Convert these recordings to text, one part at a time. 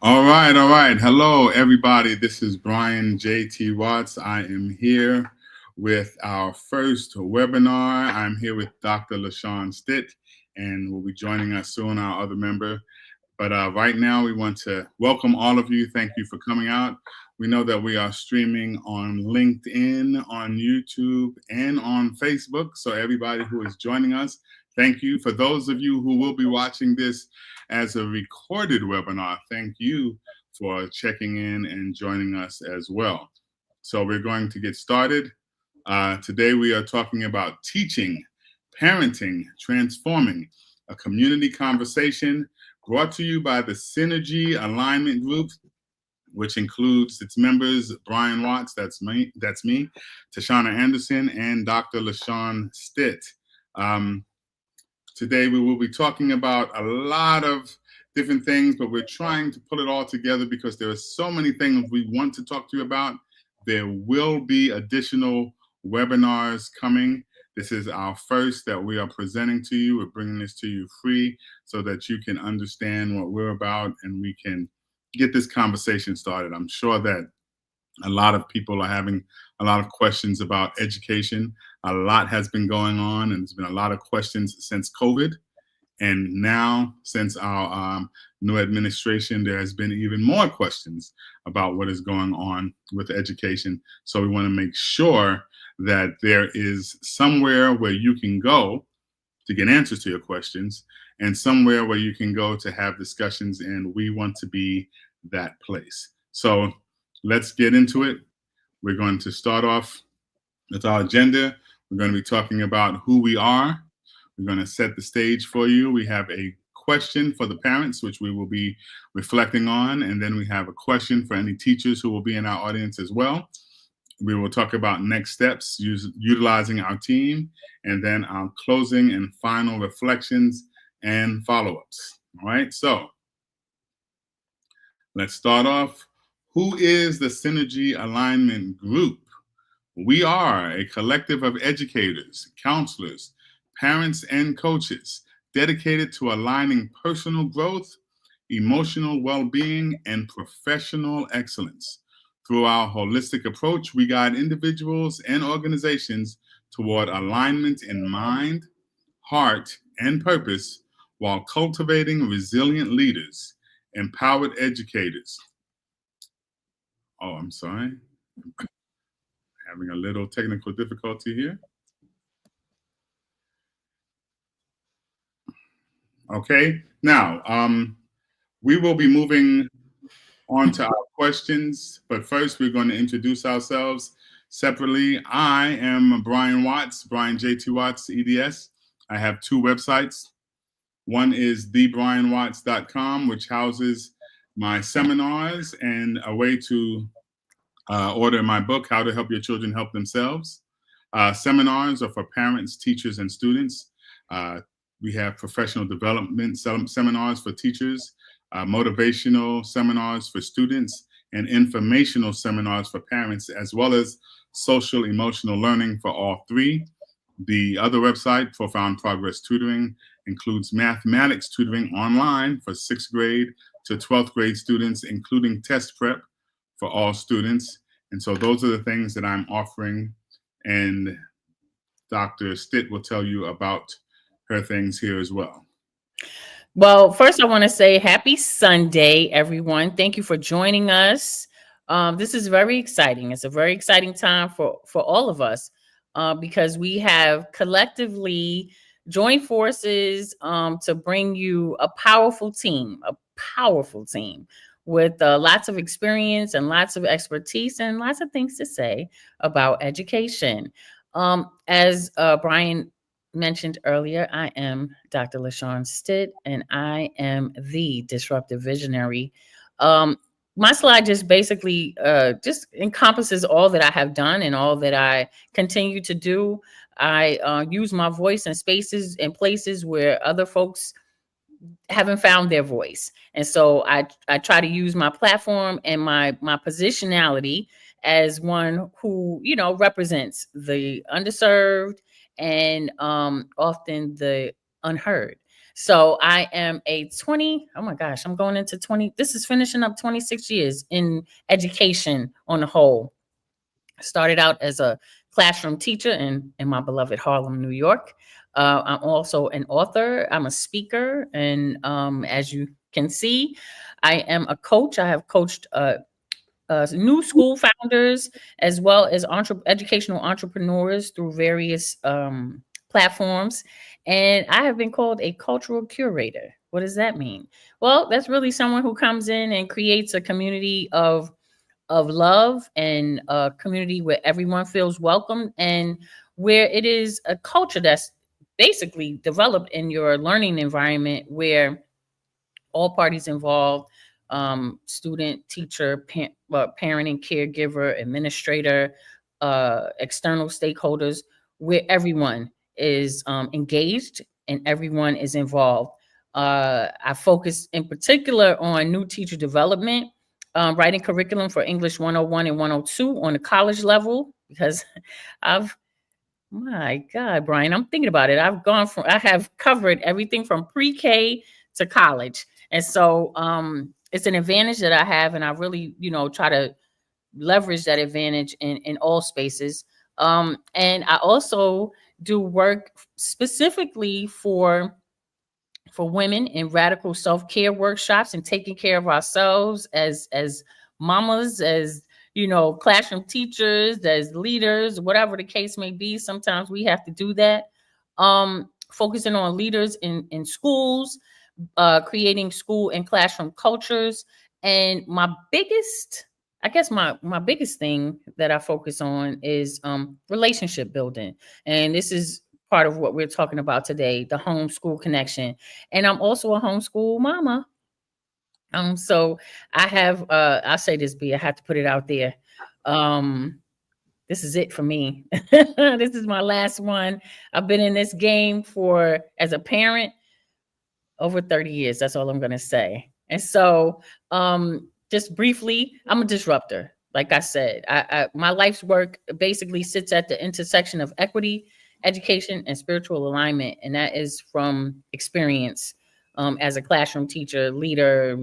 All right, all right. Hello, everybody. This is Brian J.T. Watts. I am here with our first webinar. I'm here with Dr. Lashaune Stitt, and will be joining us soon, our other member. But right now, we want to welcome all of you. Thank you for coming out. We know that we are streaming on LinkedIn, on YouTube, and on Facebook. So, everybody who is joining us, thank you. For those of you who will be watching this as a recorded webinar, thank you for checking in and joining us as well. So, we're going to get started. Today, we are talking about teaching, parenting, transforming, a community conversation brought to you by the Synergy Alignment Group, which includes its members, Brian Watts, that's me, Tashana Anderson, and Dr. Lashaune Stitt. Today we will be talking about a lot of different things, but we're trying to pull it all together because there are so many things we want to talk to you about. There will be additional webinars coming. This is our first that we are presenting to you. We're bringing this to you free so that you can understand what we're about and we can get this conversation started. I'm sure that a lot of people are having a lot of questions about education. A lot has been going on, and there's been a lot of questions since COVID. And now, since our new administration, there has been even more questions about what is going on with education. So we want to make sure that there is somewhere where you can go to get answers to your questions and somewhere where you can go to have discussions, and we want to be that place. So let's get into it. We're going to start off with our agenda. We're going to be talking about who we are. We're going to set the stage for you. We have a question for the parents, which we will be reflecting on, and then we have a question for any teachers who will be in our audience as well. We will talk about next steps, utilizing our team, and then our closing and final reflections and follow-ups. All right, so let's start off. Who is the Synergy Alignment Group? We are a collective of educators, counselors, parents, and coaches dedicated to aligning personal growth, emotional well-being, and professional excellence. Through our holistic approach, we guide individuals and organizations toward alignment in mind, heart, and purpose while cultivating resilient leaders, empowered educators. Oh, I'm sorry. Having a little technical difficulty here. Okay, now we will be moving on to our questions, but first we're going to introduce ourselves separately. I am Brian Watts, Brian J.T. Watts, EDS. I have two websites. One is thebrianwatts.com, which houses my seminars and a way to order my book, How to Help Your Children Help Themselves. Seminars are for parents, teachers, and students. We have professional development seminars for teachers, motivational seminars for students, and informational seminars for parents, as well as social emotional learning for all three. The other website, Profound Progress Tutoring, includes mathematics tutoring online for 6th grade to 12th grade students, including test prep for all students. And so those are the things that I'm offering. And Dr. Stitt will tell you about her things here as well. Well, first, I want to say happy Sunday, everyone. Thank you for joining us. This is very exciting. It's a very exciting time for all of us because we have collectively joined forces to bring you a powerful team with lots of experience and lots of expertise and lots of things to say about education. As Brian mentioned earlier, I am Dr. Lashaune Stitt, and I am the disruptive visionary. My slide just basically just encompasses all that I have done and all that I continue to do. I use my voice in spaces and places where other folks haven't found their voice, and so I try to use my platform and my positionality as one who represents the underserved and often the unheard. So I am a 20, oh my gosh, I'm going into 20, this is finishing up 26 years in education on the whole. Started out as a classroom teacher in my beloved Harlem, New York. I'm also an author. I'm a speaker, and as you can see, I am a coach. I have coached new school founders as well as educational entrepreneurs through various platforms. And I have been called a cultural curator. What does that mean? Well, that's really someone who comes in and creates a community of love and a community where everyone feels welcome and where it is a culture that's basically developed in your learning environment where all parties involved, student, teacher, parent and caregiver, administrator, external stakeholders, where everyone is engaged and everyone is involved. I focus in particular on new teacher development, writing curriculum for English 101 and 102 on the college level because I've my God, Brian, I'm thinking about it. I have covered everything from pre-K to college. And so it's an advantage that I have, and I really, try to leverage that advantage in all spaces. And I also do work specifically for women in radical self-care workshops and taking care of ourselves as mamas, as classroom teachers, as leaders, whatever the case may be. Sometimes we have to do that. Focusing on leaders in schools, creating school and classroom cultures. And my biggest, I guess my biggest thing that I focus on is relationship building. And this is part of what we're talking about today, the homeschool connection. And I'm also a homeschool mama. So I have I'll say this, B, I have to put it out there. Um, this is it for me. This is my last one. I've been in this game for as a parent over 30 years. That's all I'm going to say. And so, just briefly, I'm a disruptor. Like I said, my life's work basically sits at the intersection of equity, education, and spiritual alignment. And that is from experience as a classroom teacher, leader,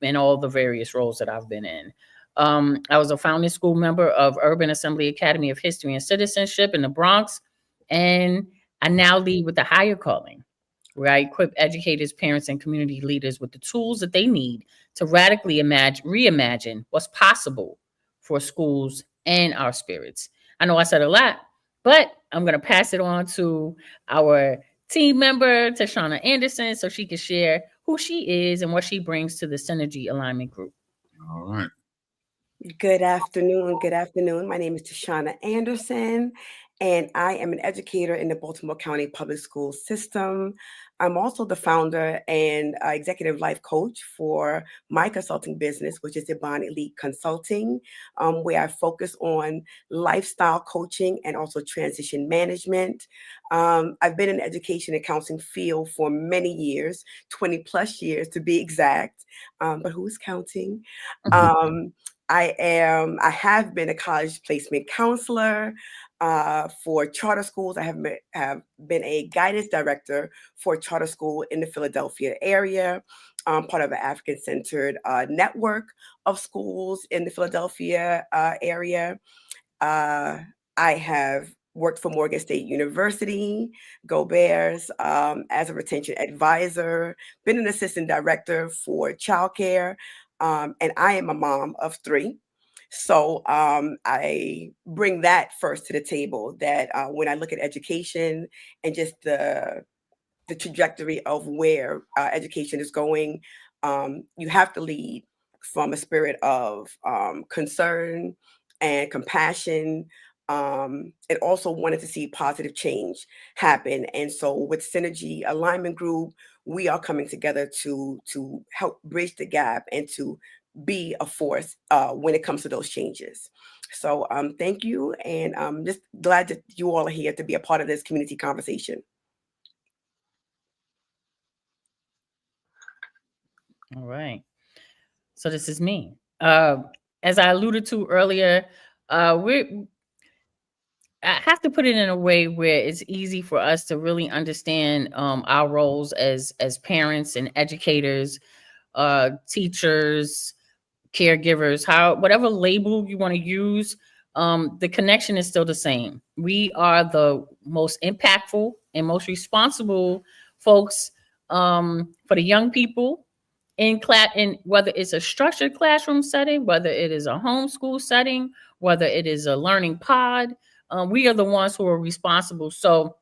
and all the various roles that I've been in. I was a founding school member of Urban Assembly Academy of History and Citizenship in the Bronx. And I now lead with a higher calling where I equip educators, parents, and community leaders with the tools that they need to radically reimagine what's possible for schools and our spirits. I know I said a lot, but I'm going to pass it on to our team member, Tashana Anderson, so she can share who she is and what she brings to the Synergy Alignment Group. All right. Good afternoon. Good afternoon. My name is Tashana Anderson, and I am an educator in the Baltimore County Public School System. I'm also the founder and executive life coach for my consulting business, which is Ibon Elite Consulting, where I focus on lifestyle coaching and also transition management. I've been in the education and counseling field for many years, 20 plus years to be exact, but who's counting? Um, I have been a college placement counselor for charter schools. I have been a guidance director for a charter school in the Philadelphia area, part of an African-centered network of schools in the Philadelphia area. I have worked for Morgan State University, Go Bears, as a retention advisor, been an assistant director for childcare, and I am a mom of three. So I bring that first to the table, that when I look at education and just the trajectory of where education is going, you have to lead from a spirit of concern and compassion, and also wanted to see positive change happen. And so with Synergy Alignment Group, we are coming together to help bridge the gap and to be a force when it comes to those changes. So thank you, and I'm just glad that you all are here to be a part of this community conversation. All right. So this is me. As I alluded to earlier, we're I have to put it in a way where it's easy for us to really understand our roles as parents and educators, teachers, caregivers, how whatever label you want to use, the connection is still the same. We are the most impactful and most responsible folks for the young people in class, in whether it's a structured classroom setting, whether it is a homeschool setting, whether it is a learning pod. We are the ones who are responsible. So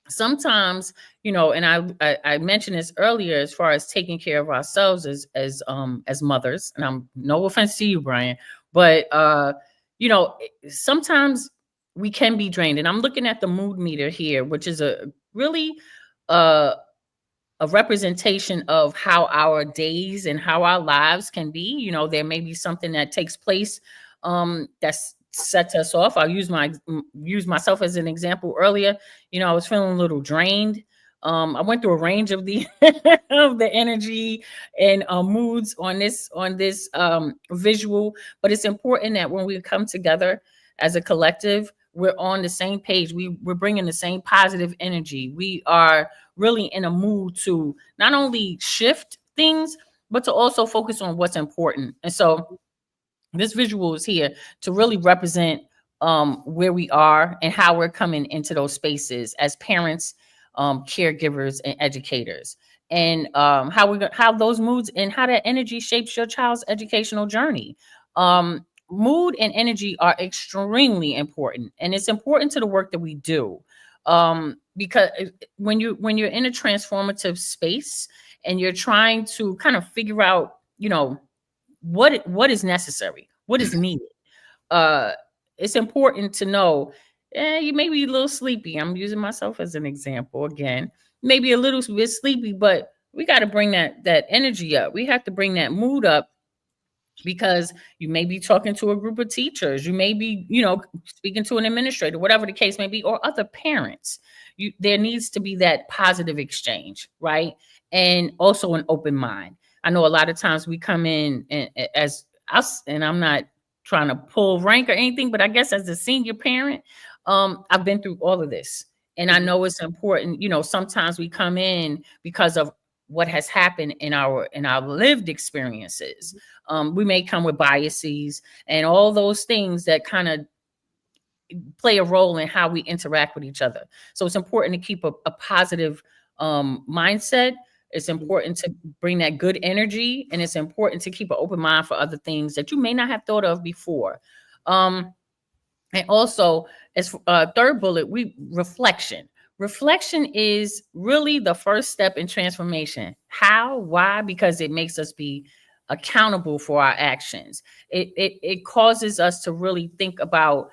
sometimes, and I mentioned this earlier, as far as taking care of ourselves as mothers, and I'm no offense to you, Brian, but sometimes we can be drained. And I'm looking at the mood meter here, which is a really uh a representation of how our days and how our lives can be. There may be something that takes place that sets us off. I'll use myself as an example earlier. I was feeling a little drained. I went through a range of the of the energy and moods on this visual, but it's important that when we come together as a collective, we're on the same page. We're bringing the same positive energy. We are really in a mood to not only shift things, but to also focus on what's important. And so this visual is here to really represent where we are and how we're coming into those spaces as parents, caregivers, and educators, and how those moods and how that energy shapes your child's educational journey. Mood and energy are extremely important, and it's important to the work that we do, because when you're in a transformative space and you're trying to kind of figure out, what is necessary, what is needed. uh it's important to know, you may be a little sleepy. I'm using myself as an example again. Maybe a little bit sleepy, but we got to bring that energy up. We have to bring that mood up, because you may be talking to a group of teachers, you may be, speaking to an administrator, whatever the case may be, or other parents. There needs to be that positive exchange, right? And also an open mind. I know a lot of times we come in and, as us, and I'm not trying to pull rank or anything, but I guess as a senior parent, I've been through all of this, and I know it's important. Sometimes we come in because of what has happened in our lived experiences. We may come with biases and all those things that kind of play a role in how we interact with each other. So it's important to keep a positive mindset. It's important to bring that good energy, and it's important to keep an open mind for other things that you may not have thought of before. And also, as third bullet, reflection. Reflection is really the first step in transformation. How? Why? Because it makes us be accountable for our actions. It causes us to really think about,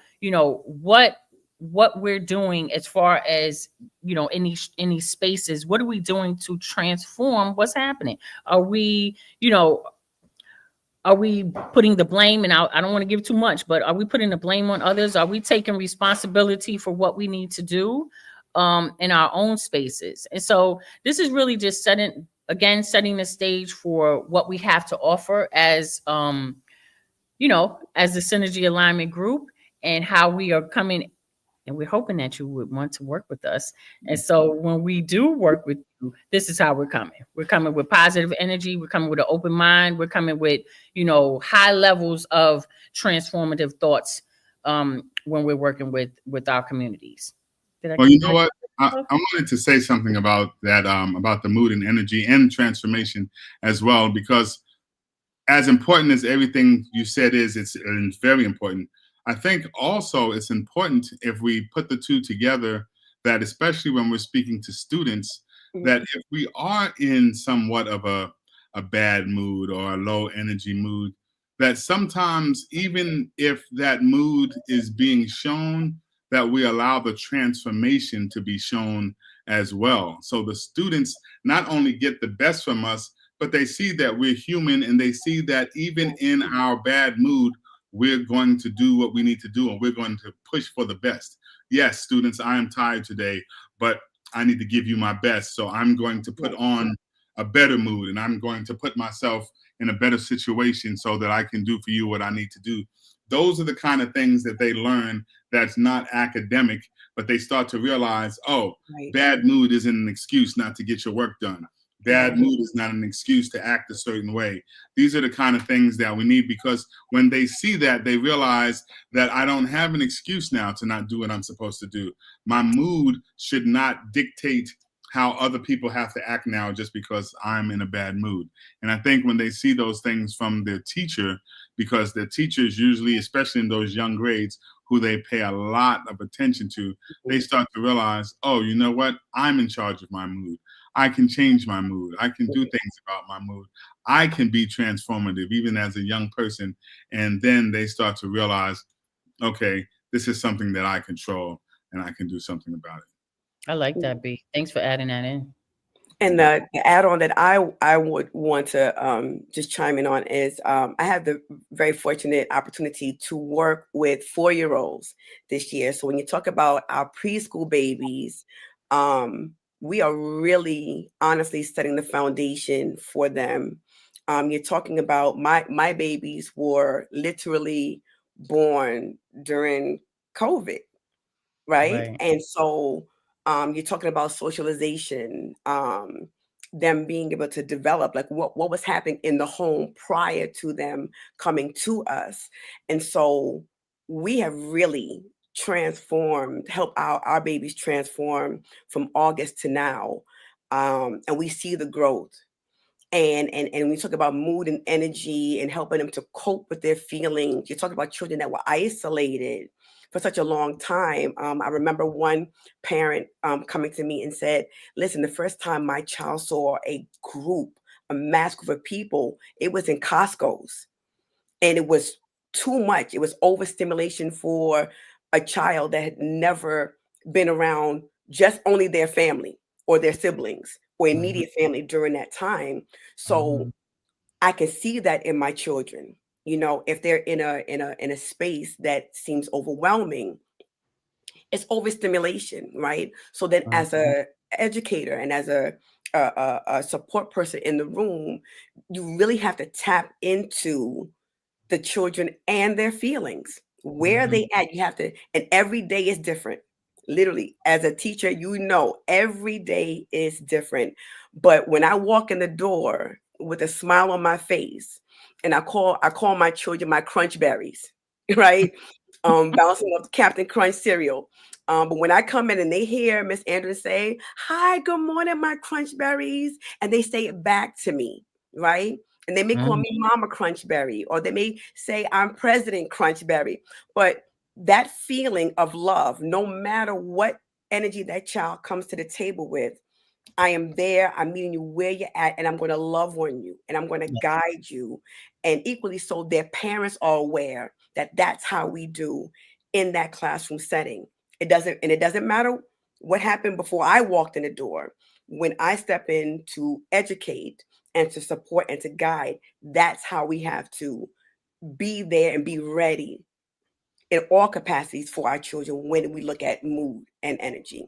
what we're doing, as far as, in these spaces. What are we doing to transform what's happening? Are we, are we putting the blame, and I don't want to give too much, but are we putting the blame on others? Are we taking responsibility for what we need to do in our own spaces? And so this is really just setting the stage for what we have to offer as as the Synergy Alignment Group, and how we are coming, and we're hoping that you would want to work with us. And so when we do work with you, this is how we're coming. We're coming with positive energy. We're coming with an open mind. We're coming with, high levels of transformative thoughts when we're working with our communities. Well, you know what? I wanted to say something about that, about the mood and energy and transformation as well, because as important as everything you said is, it's very important. I think also it's important, if we put the two together, that especially when we're speaking to students, that if we are in somewhat of a bad mood or a low energy mood, that sometimes, even if that mood is being shown, that we allow the transformation to be shown as well. So the students not only get the best from us, but they see that we're human, and they see that even in our bad mood, we're going to do what we need to do, and we're going to push for the best. Yes, students, I am tired today, but I need to give you my best. So I'm going to put on a better mood, and I'm going to put myself in a better situation so that I can do for you what I need to do. Those are the kind of things that they learn that's not academic, but they start to realize, oh, Right. bad mood isn't an excuse not to get your work done. Bad Right. mood is not an excuse to act a certain way. These are the kind of things that we need, because when they see that, they realize that I don't have an excuse now to not do what I'm supposed to do. My mood should not dictate how other people have to act now just because I'm in a bad mood. And I think when they see those things from their teacher, because their teachers usually, especially in those young grades, who they pay a lot of attention to, they start to realize, oh, you know what? I'm in charge of my mood. I can change my mood. I can do things about my mood. I can be transformative even as a young person. And then they start to realize, okay, this is something that I control and I can do something about it. I like that, B. Thanks for adding that in. And the add-on that I would want to just chime in on is I had the very fortunate opportunity to work with 4-year-olds this year. So when you talk about our preschool babies, we are really honestly setting the foundation for them. You're talking about my babies were literally born during COVID, right? Right. And so you're talking about socialization, them being able to develop like what was happening in the home prior to them coming to us. And so we have really transformed, help our babies transform from August to now. And we see the growth. And we talk about mood and energy and helping them to cope with their feelings. You talk about children that were isolated for such a long time. I remember one parent coming to me and said, listen, the first time my child saw a group, a mass group of people, it was in Costco's. And it was too much. It was overstimulation for a child that had never been around just only their family or their siblings or Mhm. immediate family during that time. So Mhm. I can see that in my children. You know, if they're in a space that seems overwhelming, it's overstimulation, right? So then as Mhm. a educator and as a support person in the room, you really have to tap into the children and their feelings. Where are Mhm. they at? You have to, and every day is different. Literally, as a teacher, you know, every day is different. But when I walk in the door with a smile on my face, and I call my children my crunch berries, right? Bouncing off the Captain Crunch cereal. But when I come in and they hear Miss Andrews say, "Hi, good morning, my crunch berries," and they say it back to me, right? And they may call Mhm. me Mama Crunchberry, or they may say I'm President Crunchberry. But that feeling of love, no matter what energy that child comes to the table with, I am there. I'm meeting you where you're at, and I'm going to love on you, and I'm going to Yeah. guide you. And equally so, their parents are aware that that's how we do in that classroom setting. It doesn't matter what happened before I walked in the door. When I step in to educate and to support and to guide, that's how we have to be there and be ready in all capacities for our children when we look at mood and energy,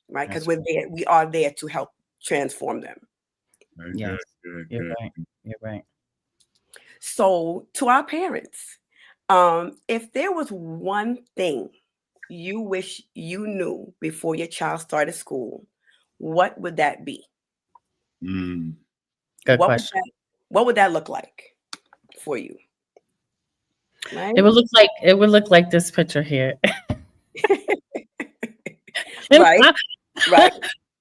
right? Because That's we are there to help transform them. Very good, yes. good, You're good. right. You're right. So to our parents, if there was one thing you wish you knew before your child started school, what would that be? Mm. Good What would question. that look like for you? It Right? would look like this picture here. Right, right,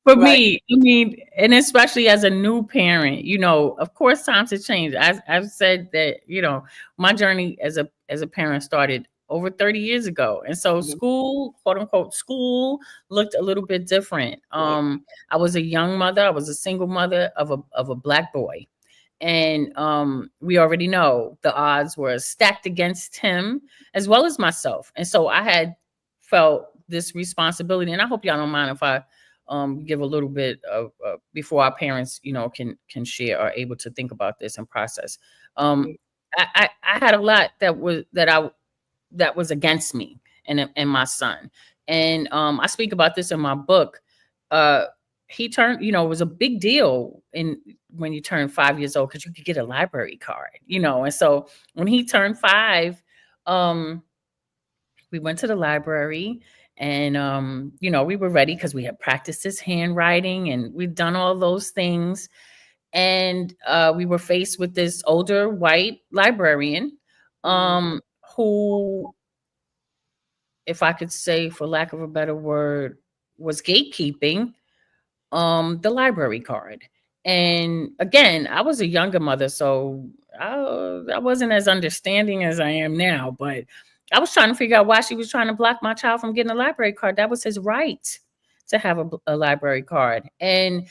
For right. me, I mean, and especially as a new parent, of course times have changed. I've said that, my journey as a parent started over 30 years ago. And so Mhm. school, quote unquote, school looked a little bit different. Right. I was a young mother, I was a single mother of a black boy. And we already know the odds were stacked against him as well as myself. And so I had felt this responsibility. And I hope y'all don't mind if I give a little bit of before our parents, can share or able to think about this and process. Um, I had a lot that was against me and my son. And I speak about this in my book. Uh, he turned, it was a big deal in when you turn 5 years old because you could get a library card, and so when he turned 5, um, we went to the library, and we were ready because we had practiced his handwriting and we'd done all those things. And we were faced with this older white librarian, um, who, if I could say, for lack of a better word, was gatekeeping the library card. And again, I was a younger mother, so I wasn't as understanding as I am now, but I was trying to figure out why she was trying to block my child from getting a library card. That was his right to have a library card. And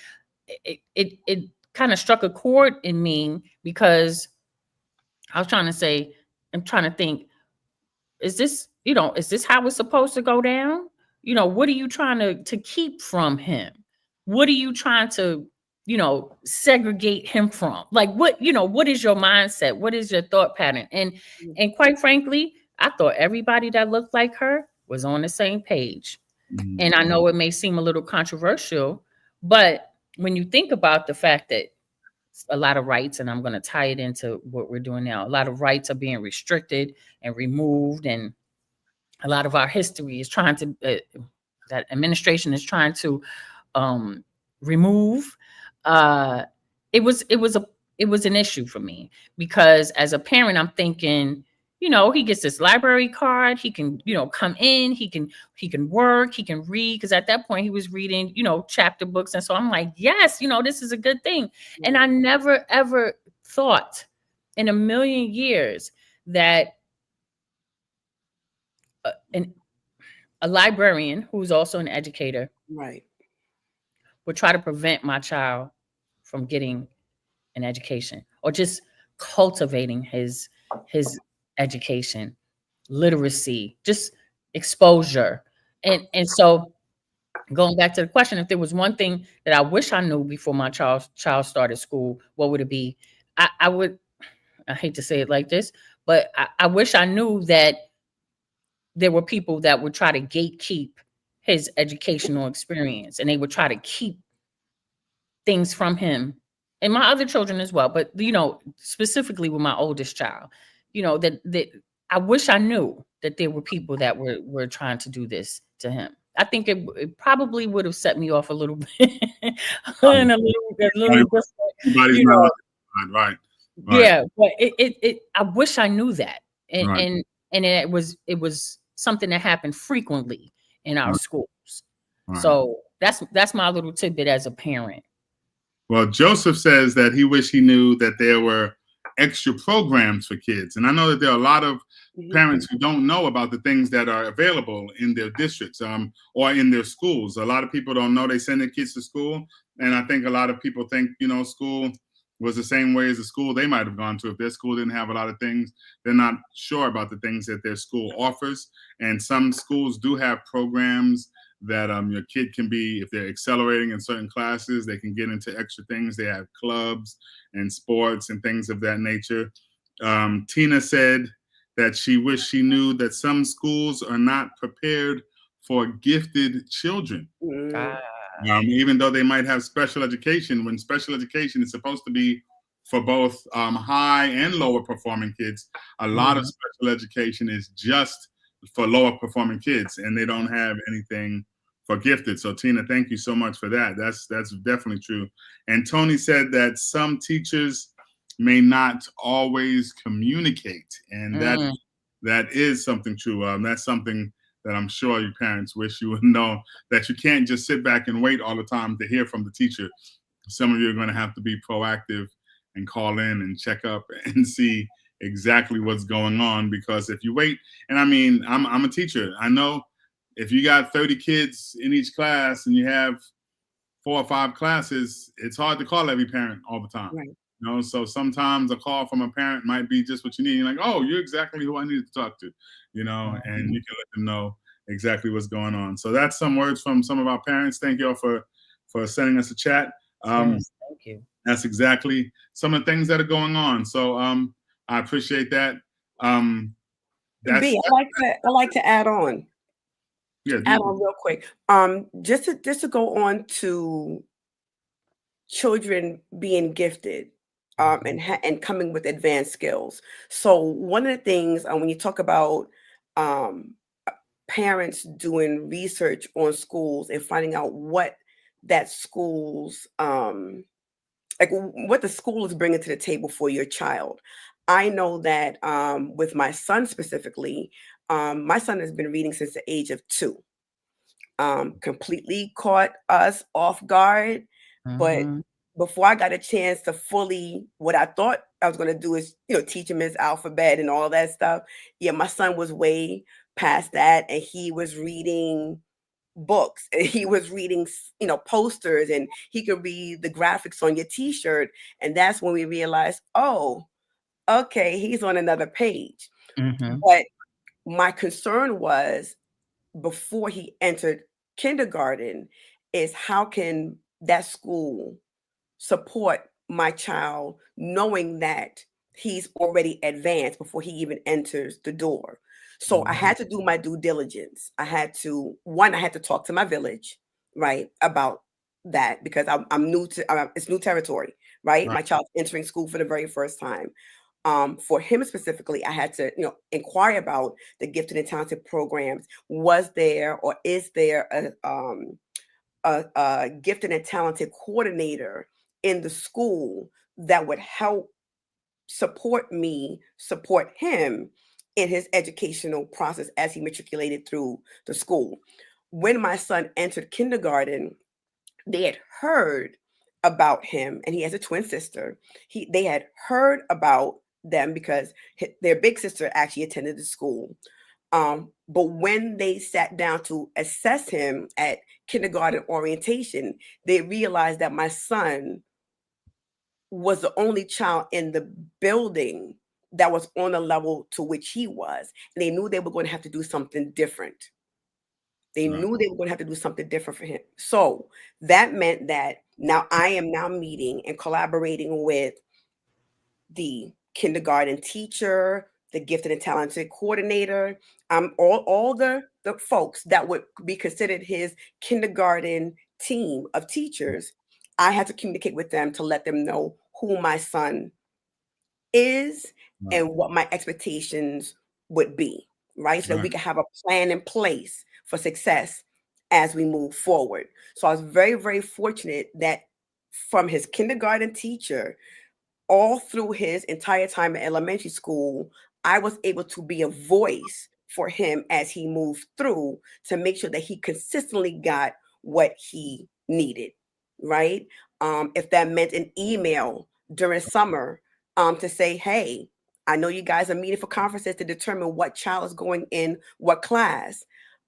it kind of struck a chord in me, because I was trying to say, I'm trying to think, is this how it's supposed to go down? What are you trying to keep from him? What are you trying to, segregate him from? Like, what is your mindset? What is your thought pattern? And quite frankly, I thought everybody that looked like her was on the same page. And I know it may seem a little controversial, but when you think about the fact that a lot of rights, and I'm going to tie it into what we're doing now, a lot of rights are being restricted and removed, and a lot of our history is trying to that administration is trying to um remove. uh it was an issue for me, because as a parent I'm thinking, he gets this library card, he can, come in, he can work, he can read, because at that point he was reading, chapter books. And so I'm like, yes, this is a good thing. And I never ever thought in a million years that an a librarian who's also an educator Right. would try to prevent my child from getting an education, or just cultivating his education, literacy, just exposure. And so, going back to the question, if there was one thing that I wish I knew before my child started school, what would it be? I would, I hate to say it like this, but I wish I knew that there were people that would try to gatekeep his educational experience, and they would try to keep things from him, and my other children as well, but specifically with my oldest child, that I wish I knew that there were people that were trying to do this to him. I think it probably would have set me off a little bit and a little different, Everybody's you not know. right. Yeah, but I wish I knew that. And Right. and it was something that happened frequently in our Right. schools. Right. So that's my little tidbit as a parent. Well, Joseph says that he wish he knew that there were extra programs for kids. And I know that there are a lot of parents who don't know about the things that are available in their districts, or in their schools. A lot of people don't know they send their kids to school. And I think a lot of people think, school was the same way as the school they might have gone to. If their school didn't have a lot of things, they're not sure about the things that their school offers. And some schools do have programs that your kid can be, if they're accelerating in certain classes, they can get into extra things. They have clubs and sports and things of that nature. Tina said that she wished she knew that some schools are not prepared for gifted children. God. Even though they might have special education, when special education is supposed to be for both high and lower performing kids, a lot of special education is just for lower performing kids, and they don't have anything for gifted. So Tina, thank you so much for that. That's definitely true. And Tony said that some teachers may not always communicate, and that is something true. That's something that I'm sure your parents wish you would know, that you can't just sit back and wait all the time to hear from the teacher. Some of you are going to have to be proactive and call in and check up and see exactly what's going on, because if you wait, and I mean, I'm a teacher. I know if you got 30 kids in each class and you have 4 or 5 classes, it's hard to call every parent all the time. Right. So sometimes a call from a parent might be just what you need. You're like, oh, you're exactly who I needed to talk to, and you can let them know exactly what's going on. So that's some words from some of our parents. Thank you all for sending us a chat. Yes, thank you. That's exactly some of the things that are going on. So I appreciate that. B, I like to add on. Yeah, Add on real quick. Just to go on to children being gifted, and coming with advanced skills. So one of the things when you talk about parents doing research on schools and finding out what that school's like what the school is bringing to the table for your child. I know that with my son specifically, my son has been reading since the age of 2. Completely caught us off guard, but Mhm. before I got a chance to fully, what I thought I was going to do is, teach him his alphabet and all that stuff. Yeah, my son was way past that, and he was reading books and he was reading posters, and he could read the graphics on your t-shirt. And that's when we realized, oh, okay, he's on another page. Mhm. But my concern was, before he entered kindergarten, is how can that school support my child knowing that he's already advanced before he even enters the door. So I Mhm. had to do my due diligence. I had to talk to my village, right, about that, because I'm new to it's new territory, right? Right. My child's entering school for the very first time. For him specifically, I had to, inquire about the gifted and talented programs. Was there or is there a gifted and talented coordinator in the school that would help support him in his educational process as he matriculated through the school? When my son entered kindergarten, they had heard about him, and he has a twin sister. They had heard about them because their big sister actually attended the school. But when they sat down to assess him at kindergarten orientation, they realized that my son was the only child in the building that was on the level to which he was. And they knew they were going to have to do something different. They Right. knew they were going to have to do something different for him. So that meant that now I am now meeting and collaborating with the kindergarten teacher, the gifted and talented coordinator, all the folks that would be considered his kindergarten team of teachers. I had to communicate with them to let them know who my son is Right. and what my expectations would be, right? So that we Right. can have a plan in place for success as we move forward. So I was very, very fortunate that from his kindergarten teacher all through his entire time in elementary school, I was able to be a voice for him as he moved through to make sure that he consistently got what he needed, right? If that meant an email during summer to say, hey, I know you guys are meeting for conferences to determine what child is going in what class.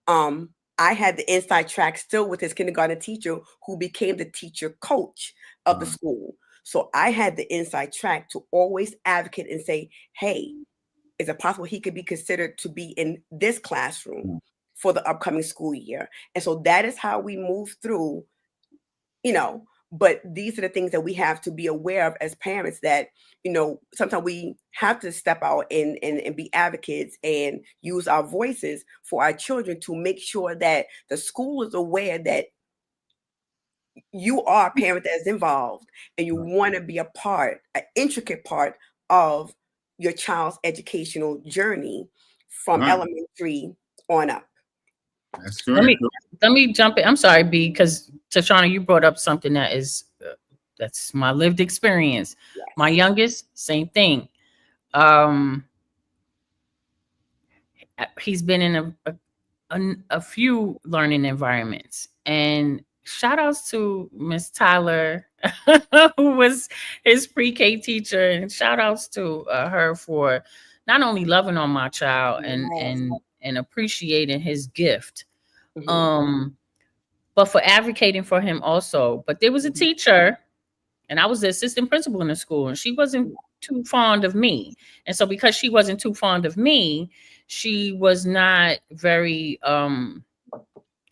I had the inside track still with his kindergarten teacher who became the teacher coach of the Right. school. So I had the inside track to always advocate and say, hey, is it possible he could be considered to be in this classroom Right. for the upcoming school year? And so that is how we move through, you know. But these are the things that we have to be aware of as parents, that, sometimes we have to step out and be advocates and use our voices for our children to make sure that the school is aware that you are a parent that is involved and you Right. want to be a part, an intricate part of your child's educational journey from Right. elementary on up. That's Let correct. me let me jump in. I'm sorry, B, because Tashana, you brought up something that's my lived experience. My Yes. youngest, same thing. Um, he's been in a few learning environments, and shout outs to Miss Tyler, who was his pre-K teacher, and shout outs to her for not only loving on my child and Yes. appreciating his gift, Mhm, um but for advocating for him also. But there was a mhm. teacher, and I was the assistant principal in the school, and she wasn't too fond of me. And so because she wasn't too fond of me, she was not very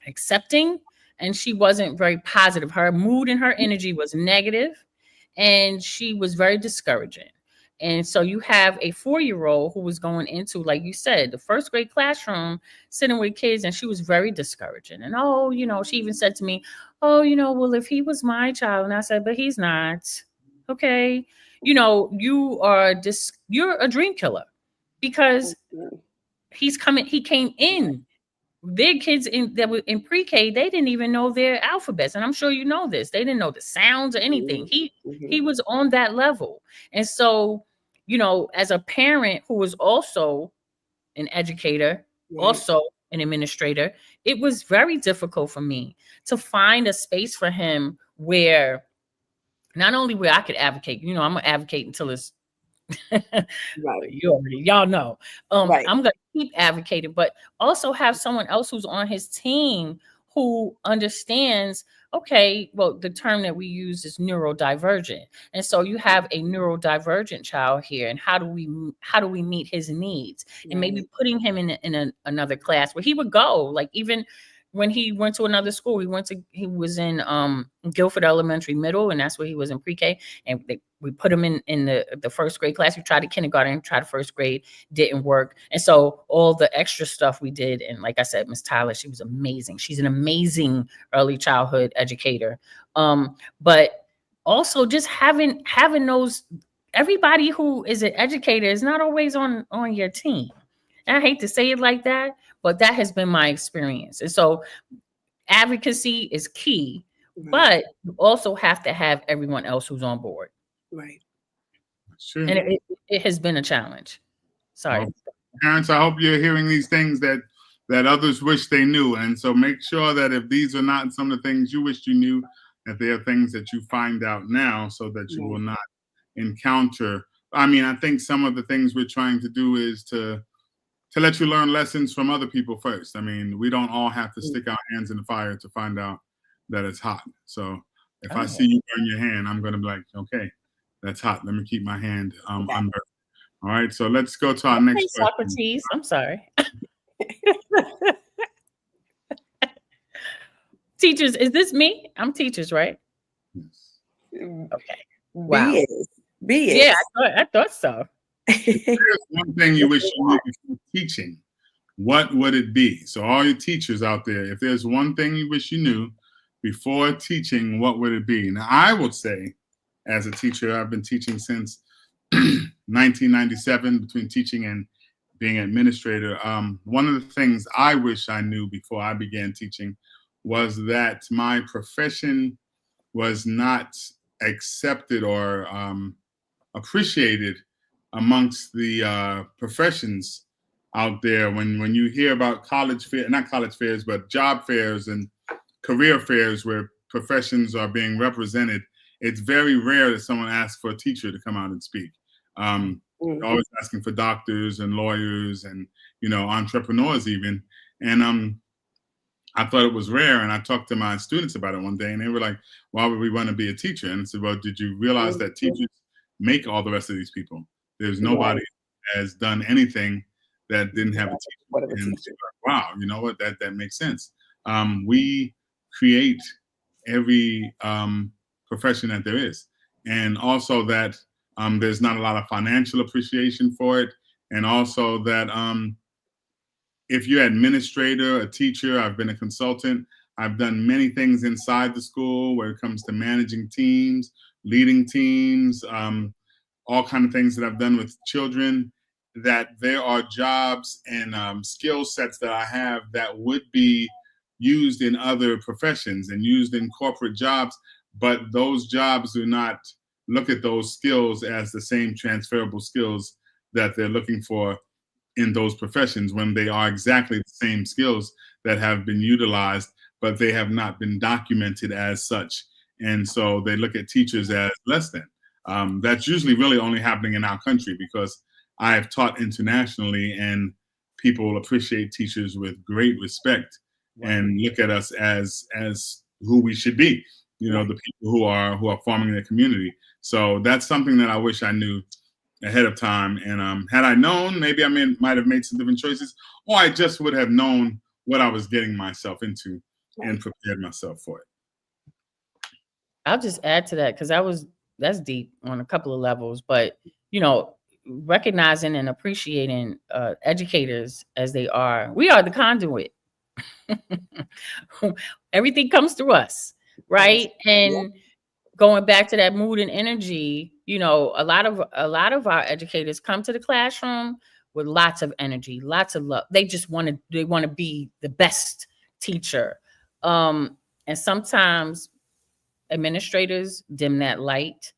accepting, and she wasn't very positive. Her mood and her energy was negative, and she was very discouraging. And so you have a 4-year old who was going into, like you said, the first grade classroom, sitting with kids, and she was very discouraging. And she even said to me, oh, well, if he was my child. And I said, but he's not. Okay. You're a dream killer, because Mhm. he came in their kids that were in pre-K, they didn't even know their alphabets. And I'm sure you know this. They didn't know the sounds or anything. He was on that level. And so, as a parent who was also an educator, also an administrator, it was very difficult for me to find a space for him where not only where I could advocate, I'm gonna advocate until it's y'all know. I'm gonna keep advocating, but also have someone else who's on his team who understands, okay, well, the term that we use is neurodivergent. And so you have a neurodivergent child here, and how do we meet his needs? And maybe putting him in another class where he would go, like even when he went to another school, he was in Guilford Elementary Middle, and that's where he was in pre-K. And we put him in the first grade class. We tried the kindergarten, tried the first grade, didn't work. And so all the extra stuff we did, and like I said, Miss Tyler, she was amazing. She's an amazing early childhood educator. But also just having those, everybody who is an educator is not always on your team. And I hate to say it like that, but that has been my experience. And so advocacy is key, but you also have to have everyone else who's on board. Right. Sure. And it has been a challenge. Sorry. Well, parents, I hope you're hearing these things that others wish they knew. And so make sure that if these are not some of the things you wish you knew, that they are things that you find out now so that you will not encounter. I mean, I think some of the things we're trying to do is to let you learn lessons from other people first. I mean, we don't all have to stick our hands in the fire to find out that it's hot. So if I see you burn your hand, I'm going to be like, okay, that's hot. Let me keep my hand under. All right. So let's go to our next question. Socrates. I'm sorry. Teachers, is this me? I'm teachers, right? Yes. Okay. Wow. B is. Yeah, I thought so. If there's one thing you wish you knew before teaching, what would it be? So all your teachers out there, if there's one thing you wish you knew before teaching, what would it be? Now, I would say, as a teacher, I've been teaching since 1997, between teaching and being an administrator. One of the things I wish I knew before I began teaching was that my profession was not accepted or appreciated amongst the professions out there. When you hear about not college fairs, but job fairs and career fairs where professions are being represented, it's very rare that someone asks for a teacher to come out and speak. Always asking for doctors and lawyers and, entrepreneurs even. And I thought it was rare. And I talked to my students about it one day, and they were like, why would we want to be a teacher? And I said, well, did you realize that teachers make all the rest of these people? There's nobody has done anything that didn't have a teacher. And like, wow, you know what? That makes sense. We create every profession that there is. And also that there's not a lot of financial appreciation for it. And also that if you're an administrator, a teacher, I've been a consultant, I've done many things inside the school where it comes to managing teams, leading teams, all kinds of things that I've done with children, that there are jobs and skill sets that I have that would be used in other professions and used in corporate jobs, but those jobs do not look at those skills as the same transferable skills that they're looking for in those professions, when they are exactly the same skills that have been utilized, but they have not been documented as such. And so they look at teachers as less than. That's usually really only happening in our country, because I have taught internationally and people appreciate teachers with great respect and look at us as who we should be, the people who are forming the community. So that's something that I wish I knew ahead of time. And had I known, maybe I might have made some different choices, or I just would have known what I was getting myself into and prepared myself for it. I'll just add to that, because that's deep on a couple of levels, but recognizing and appreciating educators as they are. We are the conduit. Everything comes through us, right? And going back to that mood and energy, a lot of our educators come to the classroom with lots of energy, lots of love. They just want to be the best teacher. And sometimes administrators dim that light.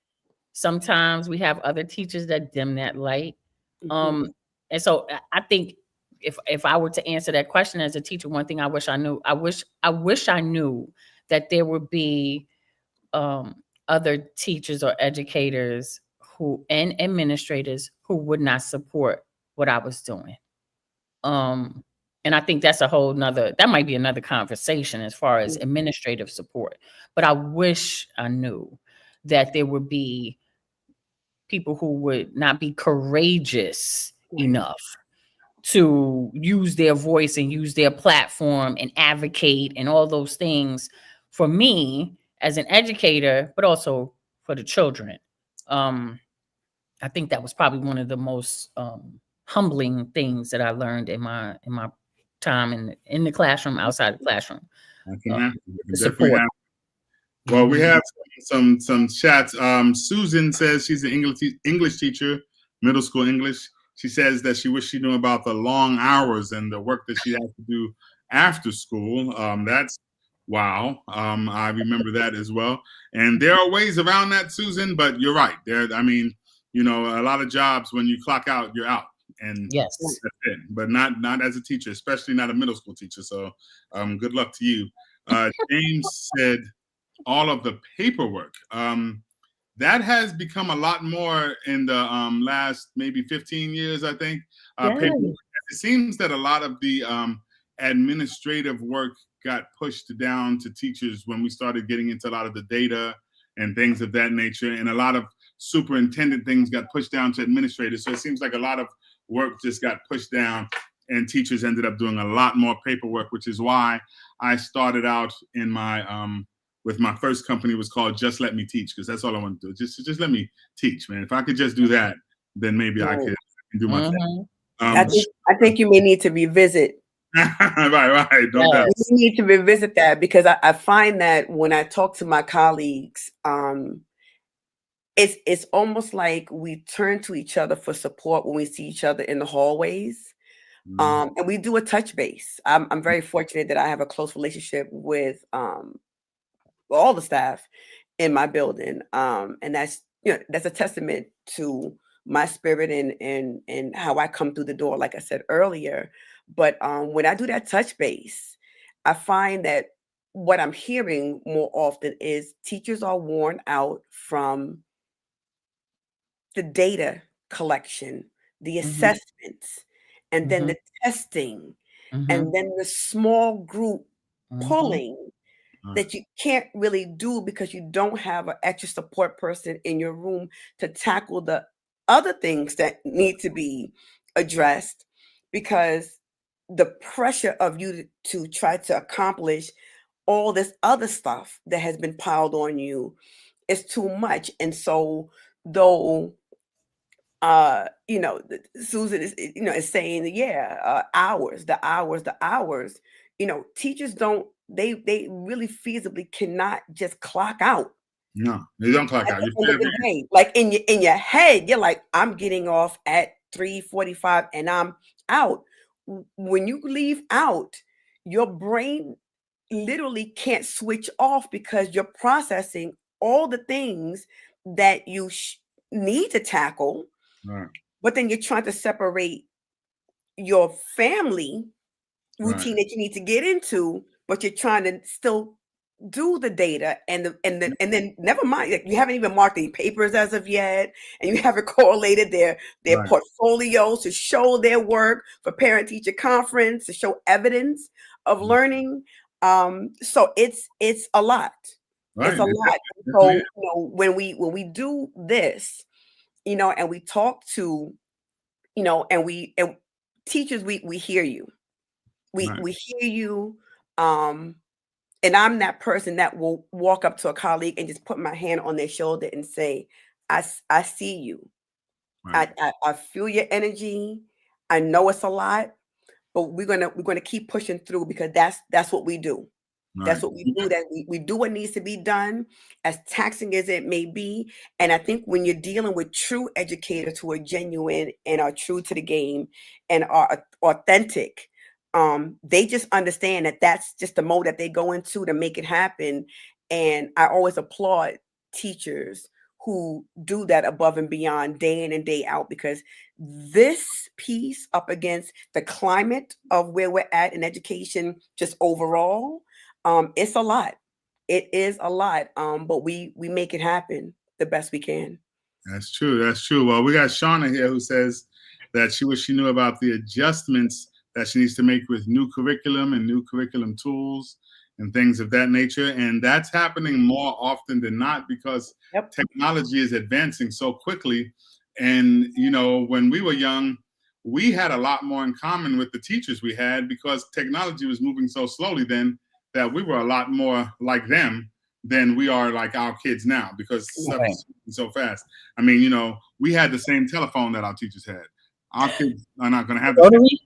Sometimes we have other teachers that dim that light. Mhm. And so I think if I were to answer that question as a teacher, one thing I wish I knew, I wish I knew that there would be other teachers or educators who and administrators who would not support what I was doing. And I think that's a whole nother, that might be another conversation as far as Mm. administrative support. But I wish I knew that there would be people who would not be courageous Right. enough to use their voice and use their platform and advocate and all those things for me as an educator, but also for the children. I think that was probably one of the most humbling things that I learned in my time in the classroom, outside the classroom. I can happen. I can The definitely support. happen. Well, we Mhm. have some chats. Susan says she's an English teacher, middle school English. She says that she wished she knew about the long hours and the work that she has to do after school. That's wow. I remember that as well. And there are ways around that, Susan. But you're right. I mean, a lot of jobs when you clock out, you're out, and Yes. that's it. But not as a teacher, especially not a middle school teacher. So, good luck to you. James said all of the paperwork. That has become a lot more in the last maybe 15 years, I think. Paperwork. Yes. It seems that a lot of the administrative work got pushed down to teachers when we started getting into a lot of the data and things of that nature. And a lot of superintendent things got pushed down to administrators. So it seems like a lot of work just got pushed down and teachers ended up doing a lot more paperwork, which is why I started out in my with my first company was called Just Let Me Teach, because that's all I want to do. Just let me teach, man. If I could just do that, then maybe I Right. could do my thing. Mhm. I think you may need to revisit. Right, no doubt. You Yes. need to revisit that because I find that when I talk to my colleagues, it's almost like we turn to each other for support when we see each other in the hallways. And we do a touch base. I'm very fortunate that I have a close relationship with all the staff in my building. And that's a testament to my spirit and how I come through the door, like I said earlier. But when I do that touch base, I find that what I'm hearing more often is teachers are worn out from the data collection, the Mhm. assessments, and then Mhm. the testing, and Mhm. then the small group Mhm. pulling Right, that you can't really do because you don't have an extra support person in your room to tackle the other things that need to be addressed because the pressure of you to try to accomplish all this other stuff that has been piled on you is too much. And so though Susan is saying, yeah, the hours, teachers don't, they really feasibly cannot just clock out no, you don't clock at out. the You end stay of up the day. Like in your head, you're like, I'm getting off at 3:45 and I'm out. When you leave out, your brain literally can't switch off because you're processing all the things that you need to tackle, right, but then you're trying to separate your family right, routine that you need to get into, but you're trying to still do the data and then never mind, like, you haven't even marked any papers as of yet, and you haven't correlated their right, portfolios to show their work for parent teacher conference to show evidence of learning. So it's a lot. right. It's a It lot. definitely So is. when we do this, and we talk to, and teachers, we hear you. We Right, we hear you. Um, and I'm that person that will walk up to a colleague and just put my hand on their shoulder and say, I see you. right, I feel your energy. I know it's a lot, but we're gonna keep pushing through because that's what we do. That's what we do. That we do what needs to be done, as taxing as it may be. And I think when you're dealing with true educators who are genuine and are true to the game and are authentic, they just understand that that's just the mode that they go into to make it happen. And I always applaud teachers who do that above and beyond day in and day out, because this piece up against the climate of where we're at in education just overall, it's a lot. It is a lot. But we make it happen the best we can. That's true. That's true. Well, we got Shauna here who says that she wish she knew about the adjustments that she needs to make with new curriculum and new curriculum tools and things of that nature. And that's happening more often than not because technology is advancing so quickly. And, you know, when we were young, we had a lot more in common with the teachers we had because technology was moving so slowly then that we were a lot more like them than we are like our kids now because stuff is so fast. I mean, you know, we had the same telephone that our teachers had. Our kids are not going to have the same telephone.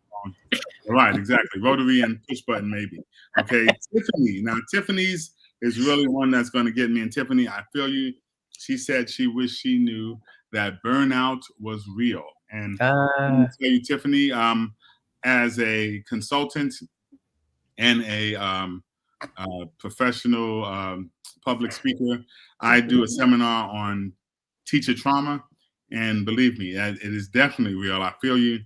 Right, exactly. Rotary and push button, maybe. Okay, Tiffany. Now, Tiffany's is really one that's going to get me. And Tiffany, I feel you. She said she wished she knew that burnout was real. And I'm going to tell you, Tiffany, as a consultant and a professional public speaker, I do a seminar on teacher trauma. And believe me, it is definitely real. I feel you.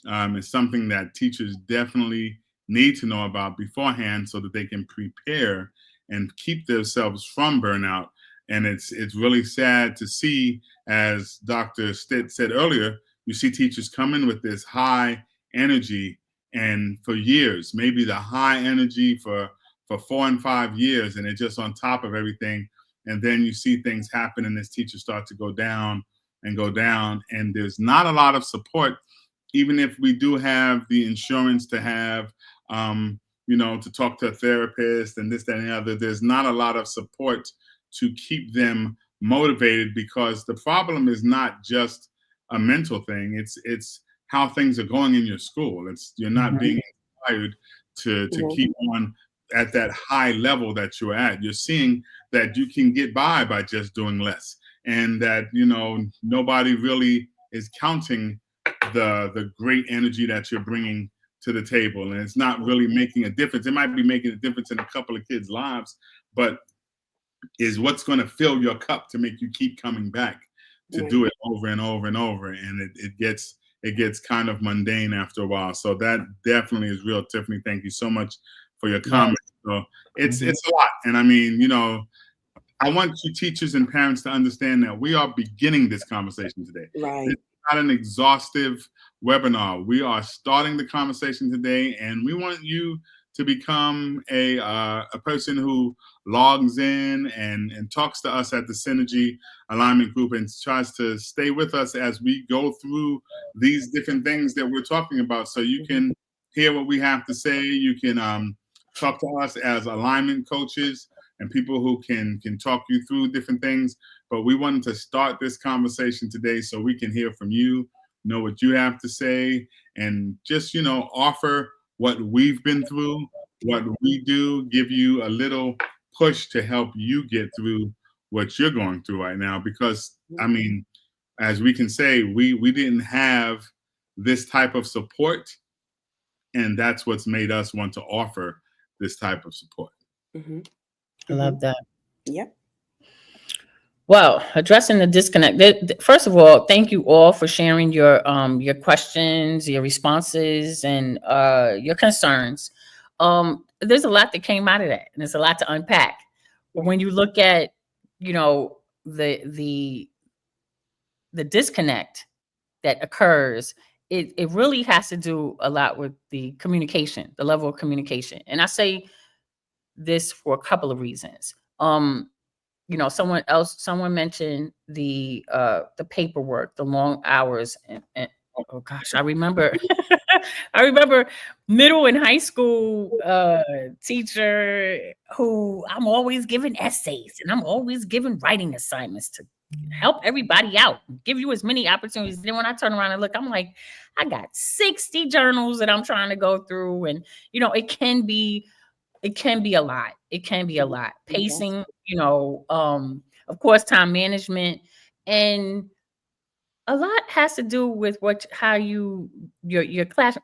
It's something that teachers definitely need to know about beforehand so that they can prepare and keep themselves from burnout. And it's really sad to see, as Dr. Stitt said earlier, you see teachers come in with this high energy, and for years, maybe the high energy for 4 and 5 years, and it's just on top of everything. And then you see things happen, and this teacher starts to go down, and there's not a lot of support. Even if we do have the insurance to have, to talk to a therapist and this, that, and the other, there's not a lot of support to keep them motivated because the problem is not just a mental thing. It's how things are going in your school. You're not being inspired to keep on at that high level that you're at. You're seeing that you can get by just doing less, and that, nobody really is counting the great energy that you're bringing to the table, and it's not really making a difference. It might be making a difference in a couple of kids' lives, but is what's going to fill your cup to make you keep coming back to do it over and over and over, and it gets kind of mundane after a while. So that definitely is real. Tiffany, thank you so much for your comments. So it's a lot, and I mean, I want you teachers and parents to understand that we are beginning this conversation today. Right. It's not an exhaustive webinar. We are starting the conversation today, and we want you to become a person who logs in and talks to us at the Synergy Alignment Group and tries to stay with us as we go through these different things that we're talking about. So you can hear what we have to say. You can talk to us as alignment coaches and people who can talk you through different things. But we wanted to start this conversation today so we can hear from you, know what you have to say, and just, offer what we've been through, what we do, give you a little push to help you get through what you're going through right now. Because, I mean, as we can say, we didn't have this type of support, and that's what's made us want to offer this type of support. I love that. Yep. Well, addressing the disconnect. First of all, thank you all for sharing your questions, your responses, and your concerns. There's a lot that came out of that, and there's a lot to unpack. But when you look at, the disconnect that occurs, it really has to do a lot with the communication, the level of communication. And I say this for a couple of reasons. Someone mentioned the paperwork, the long hours, and oh gosh, I remember middle and high school teacher who I'm always giving essays and I'm always giving writing assignments to help everybody out, give you as many opportunities. Then when I turn around and look, I'm like, I got 60 journals that I'm trying to go through, and it can be it can be a lot. It can be a Mhm. lot. Yes. Pacing, of course, time management, and a lot has to do with how your class.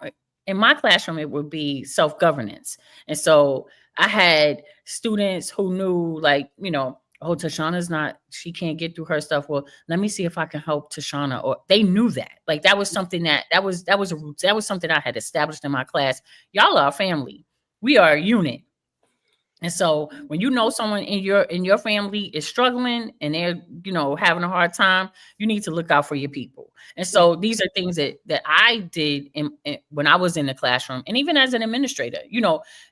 In my classroom, it would be self-governance. And so I had students who knew, like, oh, Tashana's not, she can't get through her stuff. Well, let me see if I can help Tashana. Or they knew that. Like, that was something that was something I had established in my class. Y'all are a family. We are a unit. And so when you know someone in your family is struggling and they're, having a hard time, you need to look out for your people. And so these are things that I did when I was in the classroom, and even as an administrator,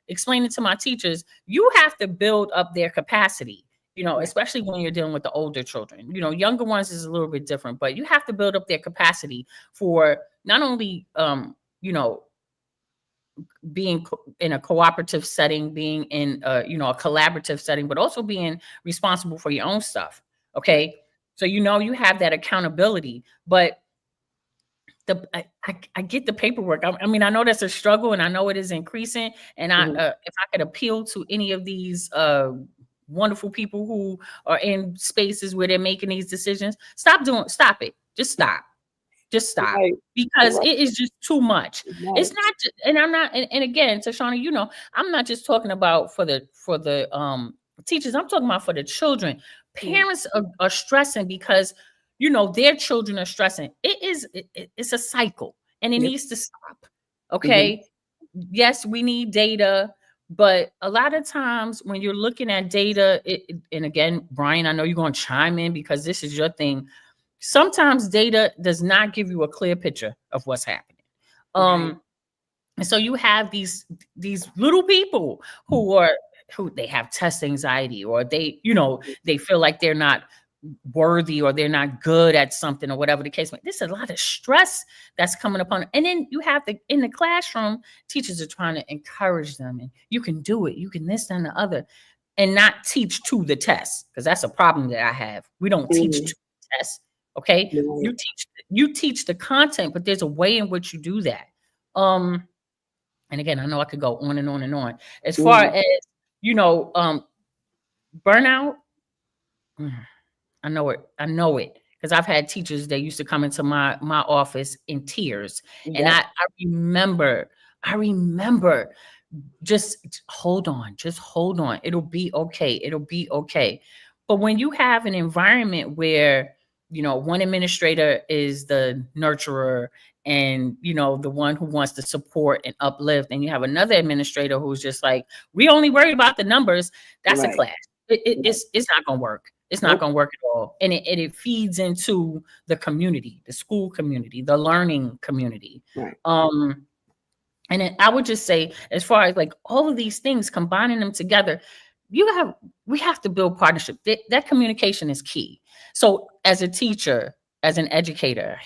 explaining to my teachers, you have to build up their capacity, Right. especially when you're dealing with the older children. Younger ones is a little bit different, but you have to build up their capacity for not only you know being in a cooperative setting, being in a collaborative setting, but also being responsible for your own stuff. Right. Okay, so you have that accountability, but I get the paperwork. I mean, I know that's a struggle, and I know it is increasing. And Mhm. if I could appeal to any of these wonderful people who are in spaces where they're making these decisions, stop it, just stop, Right. because Right. it is just too much. It's Right. not, and I'm not, and again, Tashana, I'm not just talking about for the teachers. I'm talking about for the children. Mhm. Parents are stressing because their children are stressing. It's a cycle, and it Yep. needs to stop. Mhm. Okay. Yes, we need data, but a lot of times when you're looking at data, and again, Brian, I know you're going to chime in because this is your thing. Sometimes data does not give you a clear picture of what's happening. Right. And so you have these little people who they have test anxiety, or they feel like they're not worthy, or they're not good at something, or whatever the case may be. There's a lot of stress that's coming upon. And then you have in the classroom, teachers are trying to encourage them, and you can do it, you can this and the other, and not teach to the test, because that's a problem that I have. We don't teach Mhm. to the test. Okay. Right. You teach the content, but there's a way in which you do that. Um, and again, I know I could go on and on and on. As far Mhm. as you know, um, burnout, mm, I know it because I've had teachers that used to come into my office in tears, and Yep. I remember just hold on. It'll be okay. It'll be okay. But when you have an environment where, one administrator is the nurturer, and, the one who wants to support and uplift, and you have another administrator who's just like, we only worried about the numbers, that's a Right. clash. It, it- Right. it's not going to work. It's not Nope. going to work at all. And it feeds into the community, the school community, the learning community. Right. And then I would just say, as far as like all of these things, combining them together, we have to build partnership. That communication is key. So as a teacher, as an educator,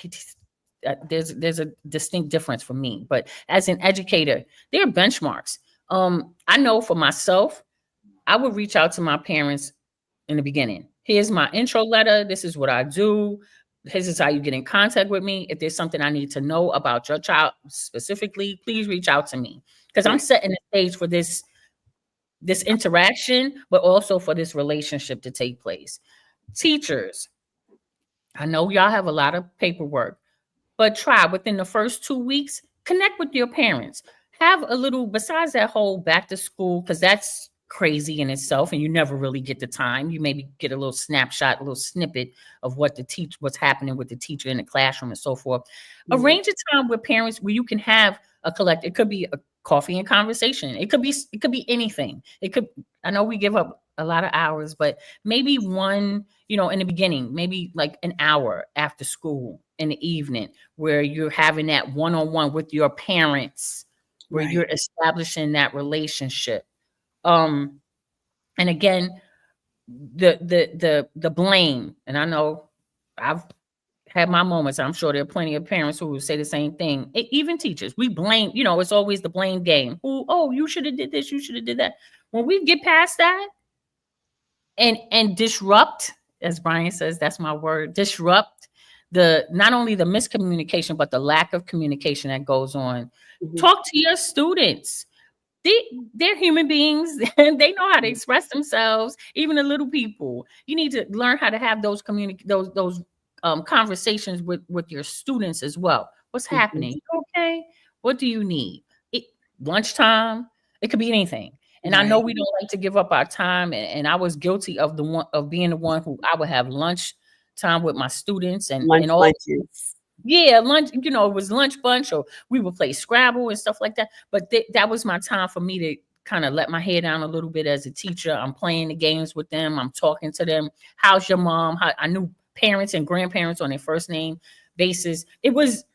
there's a distinct difference for me. But as an educator, there are benchmarks. I know for myself, I would reach out to my parents in the beginning. Here's my intro letter. This is what I do. This is how you get in contact with me. If there's something I need to know about your child specifically, please reach out to me, because I'm Right. setting the stage for this interaction, but also for this relationship to take place. Teachers, I know y'all have a lot of paperwork, but try within the first 2 weeks, connect with your parents. Have a little, besides that whole back to school, because that's crazy in itself, and you never really get the time. You maybe get a little snapshot, a little snippet of what's happening with the teacher in the classroom and so forth. Mhm. Arrange a time with parents where you can have a collect. It could be a coffee and conversation. It could be anything. I know we give up a lot of hours, but maybe one, in the beginning, maybe like an hour after school in the evening, where you're having that one-on-one with your parents, where Right. you're establishing that relationship. Um, and again, the blame, and I know I've had my moments. I'm sure there are plenty of parents who will say the same thing. Even teachers, we blame. It's always the blame game. Oh, you should have did this. You should have did that. When we get past that and disrupt, as Brian says, that's my word, disrupt the not only the miscommunication but the lack of communication that goes on. Mhm. Talk to your students. they're human beings and they know how to express themselves. Even the little people, you need to learn how to have those conversations with your students as well. What's happening? You okay? What do you need? Lunchtime, it could be anything. And I know we don't like to give up our time, and I was guilty of being the one who I would have lunch time with my students and all lunches. Yeah, lunch, it was lunch bunch, or we would play Scrabble and stuff like that. But that was my time for me to kind of let my hair down a little bit as a teacher. I'm playing the games with them. I'm talking to them. How's your mom? I knew parents and grandparents on their first name basis. It was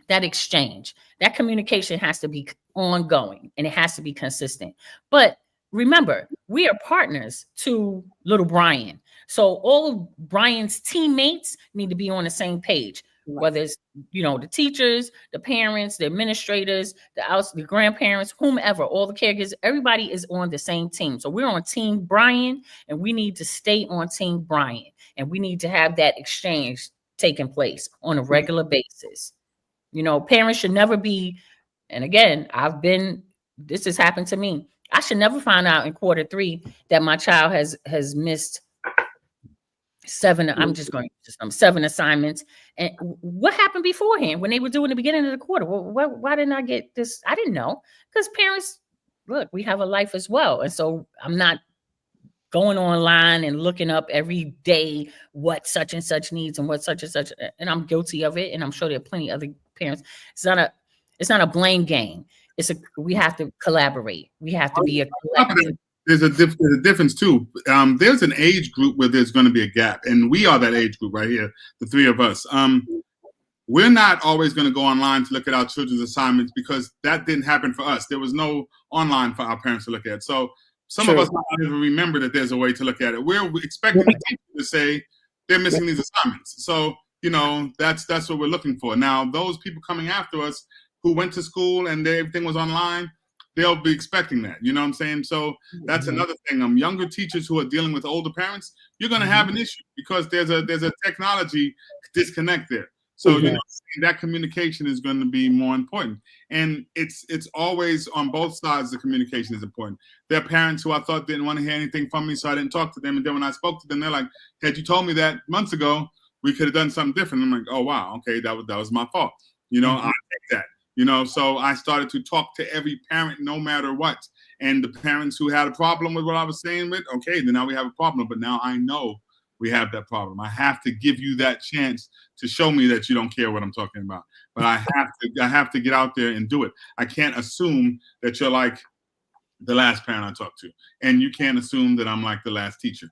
that exchange. That communication has to be ongoing and it has to be consistent. But remember, we are partners to little Brian. So all of Brian's teammates need to be on the same page. Whether it's the teachers, the parents, the administrators, the grandparents, whomever, all the caregivers, everybody is on the same team. So we're on Team Brian, and we need to stay on Team Brian, and we need to have that exchange taking place on a regular basis. Parents should never be, and again, this has happened to me. I should never find out in quarter 3 that my child has missed 7. I'm just going to use 7 assignments. And what happened beforehand when they were doing the beginning of the quarter? Well, why didn't I get this? I didn't know, because parents, look, we have a life as well. And so I'm not going online and looking up every day what such and such needs and what such and such. And I'm guilty of it. And I'm sure there are plenty of other parents. It's not a blame game. We have to collaborate. We have to be a collective. There's a difference too. There's an age group where there's going to be a gap, and we are that age group right here, the 3 of us. We're not always going to go online to look at our children's assignments because that didn't happen for us. There was no online for our parents to look at. So some of us might not even remember that there's a way to look at it. We're expecting the teacher to say they're missing these assignments. So that's what we're looking for. Now, those people coming after us who went to school and everything was online, they'll be expecting that. You know what I'm saying? So that's another thing. Younger teachers who are dealing with older parents, you're going to have an issue because there's a technology disconnect there. So that communication is going to be more important. And it's always on both sides. The communication is important. There are parents who I thought didn't want to hear anything from me, so I didn't talk to them. And then when I spoke to them, they're like, "Had you told me that months ago, we could have done something different." I'm like, "Oh wow, okay, that was my fault." I take that. So I started to talk to every parent, no matter what. And the parents who had a problem with what I was saying okay, then now we have a problem. But now I know we have that problem. I have to give you that chance to show me that you don't care what I'm talking about. But I have to get out there and do it. I can't assume that you're like the last parent I talked to, and you can't assume that I'm like the last teacher.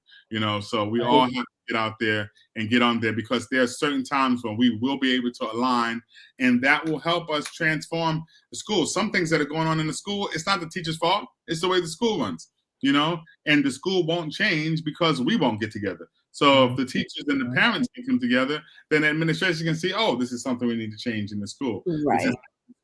So we all have to get out there and get on there, because there are certain times when we will be able to align, and that will help us transform the school. Some things that are going on in the school, it's not the teacher's fault. It's the way the school runs, and the school won't change because we won't get together. So if the teachers and the parents can come together, then the administration can see, oh, this is something we need to change in the school. Right. The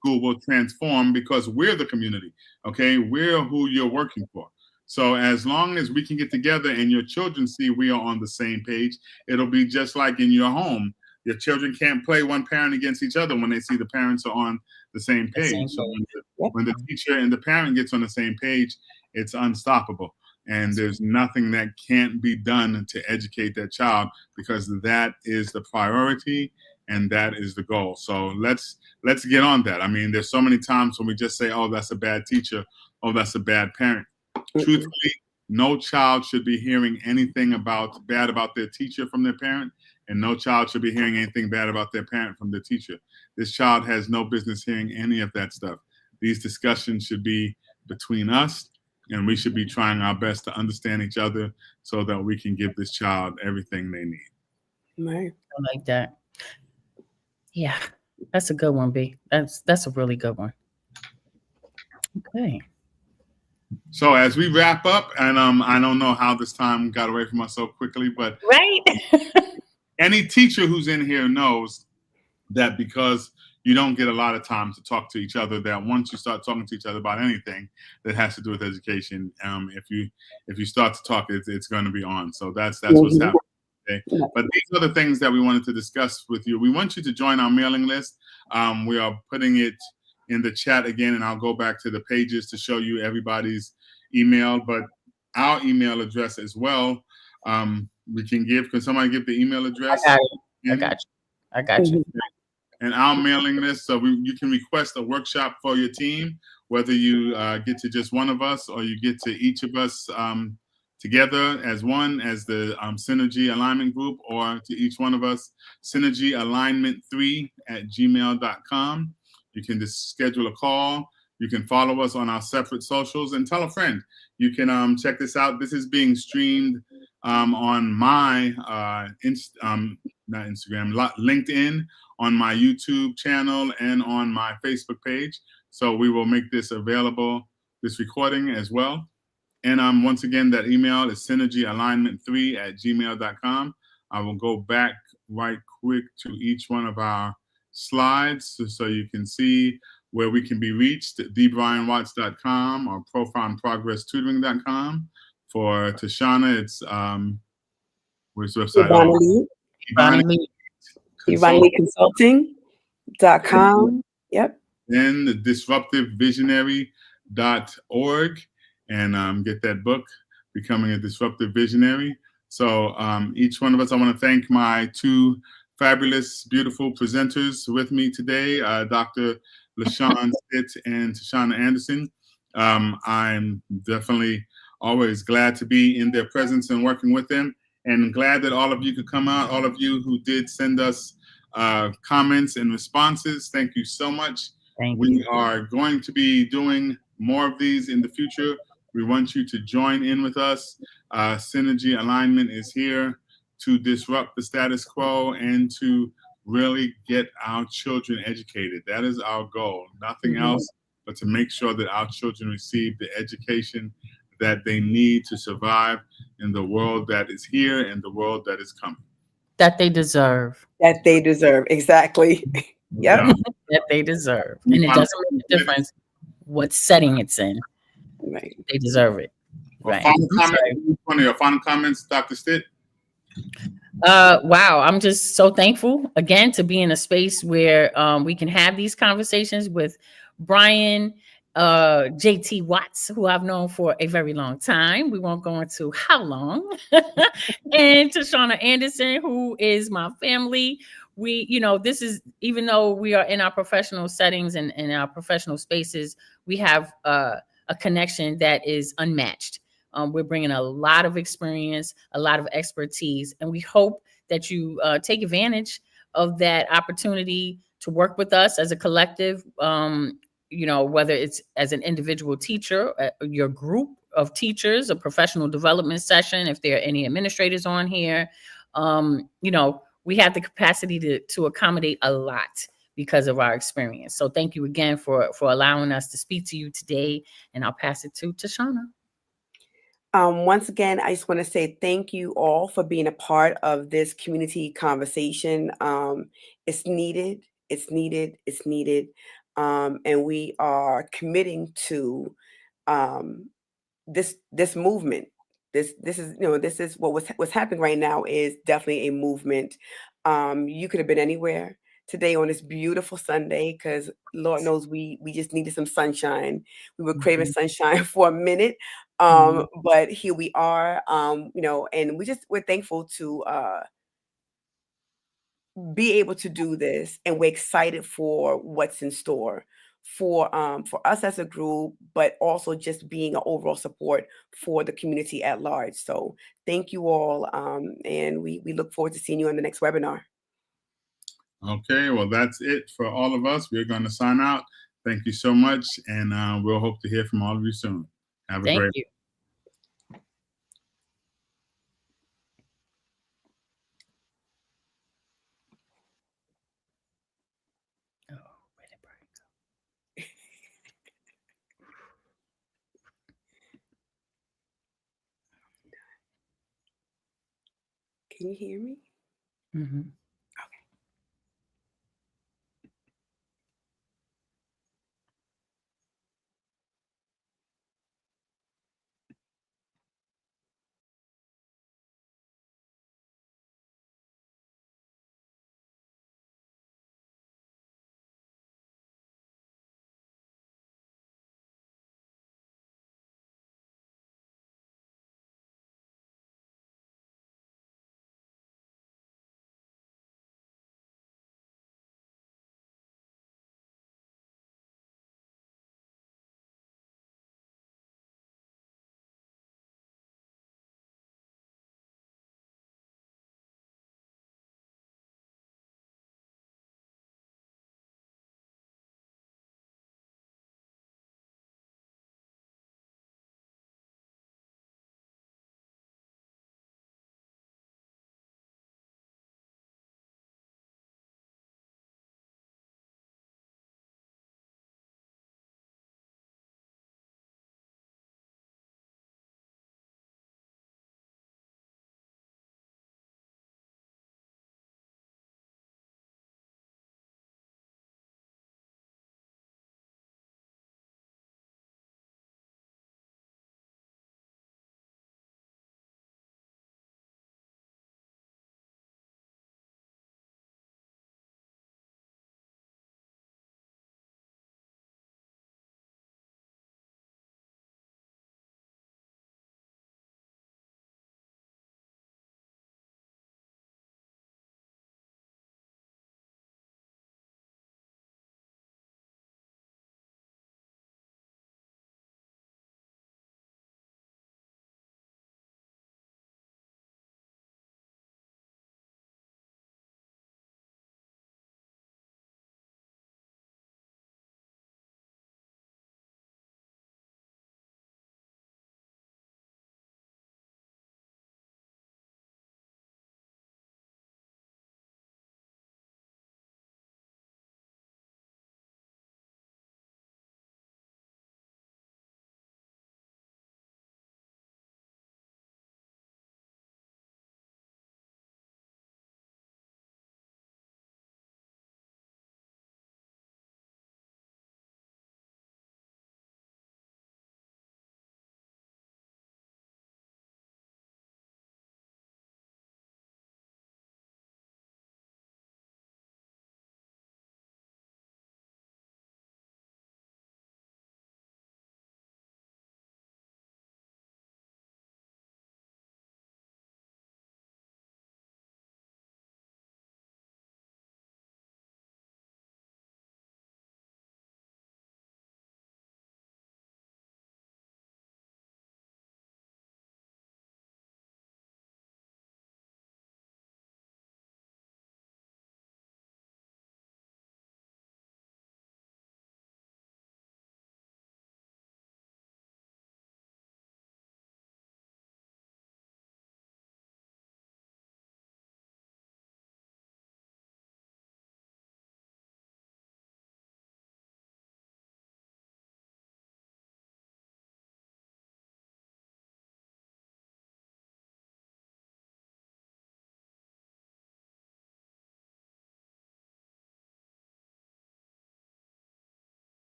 school will transform because we're the community. Okay, we're who you're working for. So as long as we can get together and your children see we are on the same page, it'll be just like in your home. Your children can't play one parent against each other when they see the parents are on the same page. So when the teacher and the parent gets on the same page, it's unstoppable. And there's nothing that can't be done to educate that child, because that is the priority and that is the goal. So let's get on that. I mean, there's so many times when we just say, oh, that's a bad teacher, oh, that's a bad parent. Truthfully, no child should be hearing anything bad about their teacher from their parent, and no child should be hearing anything bad about their parent from their teacher. This child has no business hearing any of that stuff. These discussions should be between us, and we should be trying our best to understand each other so that we can give this child everything they need. Right. I like that. Yeah, that's a good one, B. That's a really good one. Okay. So as we wrap up, and I don't know how this time got away from us so quickly, but right. Any teacher who's in here knows that because you don't get a lot of time to talk to each other, that once you start talking to each other about anything that has to do with education, if you start to talk, it's going to be on. So that's what's happening. Okay? But these are the things that we wanted to discuss with you. We want you to join our mailing list. We are putting it in the chat again, and I'll go back to the pages to show you everybody's email, but our email address as well. We can give, can somebody give the email address? I got it. I got you. I got you. And our mailing list, so you can request a workshop for your team, whether you get to just one of us or you get to each of us together as one, as the Synergy Alignment Group, or to each one of us, synergyalignment3@gmail.com. You can just schedule a call. You can follow us on our separate socials and tell a friend. You can check this out. This is being streamed on my not Instagram, LinkedIn, on my YouTube channel, and on my Facebook page. So we will make this available, this recording as well. And once again, that email is synergyalignment3@gmail.com. I will go back right quick to each one of our slides so you can see where we can be reached at dbrianwatts.com or profoundprogresstutoring.com. For Tashana, it's where's the website? Consulting.com. Yep. Then the disruptivevisionary.org, and get that book, Becoming a Disruptive Visionary. So each one of us, I want to thank my two fabulous, beautiful presenters with me today, Dr. Lashaune Stitt and Tashana Anderson. I'm definitely always glad to be in their presence and working with them, and glad that all of you could come out, all of you who did send us comments and responses. Thank you so much. We are going to be doing more of these in the future. We want you to join in with us. Synergy Alignment is here to disrupt the status quo and to really get our children educated. That is our goal. Nothing else but to make sure that our children receive the education that they need to survive in the world that is here and the world that is coming. That they deserve. That they deserve. Exactly. Yep. That they deserve. And it doesn't make a difference what setting it's in. Right. They deserve it. Right. One of your final comments, Dr. Stitt? Wow, I'm just so thankful again to be in a space where we can have these conversations with Brian JT Watts, who I've known for a very long time. We won't go into how long. And Tashana Anderson, who is my family. We, this is, even though we are in our professional settings and in our professional spaces, we have a connection that is unmatched. We're bringing a lot of experience, a lot of expertise, and we hope that you take advantage of that opportunity to work with us as a collective, whether it's as an individual teacher, your group of teachers, a professional development session, if there are any administrators on here. We have the capacity to accommodate a lot because of our experience. So thank you again for allowing us to speak to you today, and I'll pass it to Tashana. Once again, I just want to say thank you all for being a part of this community conversation. It's needed. It's needed. It's needed. And we are committing to this movement. This is what's happening right now is definitely a movement. You could have been anywhere today on this beautiful Sunday, because Lord knows we just needed some sunshine. We were craving sunshine for a minute. But here we are, and we're thankful to be able to do this, and we're excited for what's in store for us as a group, but also just being an overall support for the community at large. So thank you all, and we look forward to seeing you on the next webinar. Okay, well, that's it for all of us. We're going to sign out. Thank you so much, and we'll hope to hear from all of you soon. Have a great Thank you. Can you hear me? Mm-hmm.